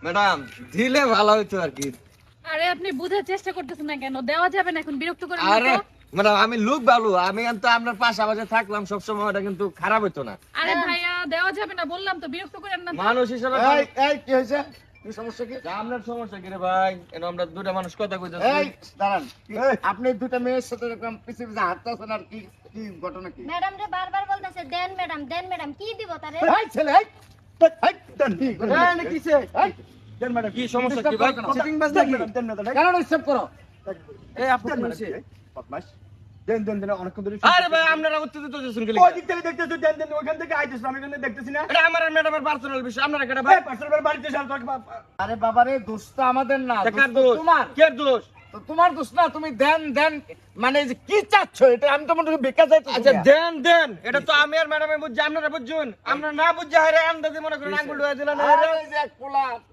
Madam দিলে ভালো হতো আর কি। আরে আপনি বুঝার চেষ্টা করতেছেন না কেন? দেওয়া যাবে না, এখন বিরক্ত করেন না আরে তো। ম্যাডাম আমি লোক ভালো, আমি তো আপনার পাশাপাশি থাকলাম সবসময়, ওটা কিন্তু খারাপ হতো না। আরে ভাইয়া দেওয়া যাবে না বললাম তো, বিরক্ত করেন না তো। মানুষ হিসেবে এই এই কি হয়েছে? কি সমস্যা কি? আপনার সমস্যা কি রে ভাই? এনো আমরা দুটা মানুষ কথা এই কইতাছি। দাঁড়ান, আপনি দুটা মেয়ের সাথে এরকম পিছে পিছে হাঁটতেছেন আর কি কি ঘটনা কি? ম্যাডাম রে বারবার বলতেছে দেন ম্যাডাম কি দিব তারে? এই ছেলে এই এই দেন কি? এই কিসে? এই দেন ম্যাডাম কি সমস্যা কি ভাই? চিটিং বাজ নাকি? কেন ডিস্টার্ব করো? এই আপনি হইছে। বদমাশ দেন দেন দেন অনেকক্ষণ ধরে আরে ভাই আপনারা উত্তেজিত হচ্ছেন কি? ওই দিক থেকে দেখতেছো দেন দেন ওখান থেকে আইতেছ আমি এখানে দেখতেছি না। এটা আমার আর ম্যাডামের পার্সোনাল বিষয়, আপনারা কেন ভাই? এই পার্সেলের বাড়িতে যাও তো আরে বাবা রে দোস্ত আমাদের না কার দোস্ত দোষ? তোমার কে দোষ? তো তোমার দোষ না তুমি দেন দেন মানে যে কি চাচ্ছ এটা আমি তো মনে করি বেকার যাইতো আচ্ছা দেন দেন, এটা তো আমি আর ম্যাডামে বুঝছি, আপনারা বুঝছেন। আমরা না বুঝছি হারে আন্দাজে মনে করেন আঙ্গুল ডুবাই দিলেন। আরে যে এক পোলা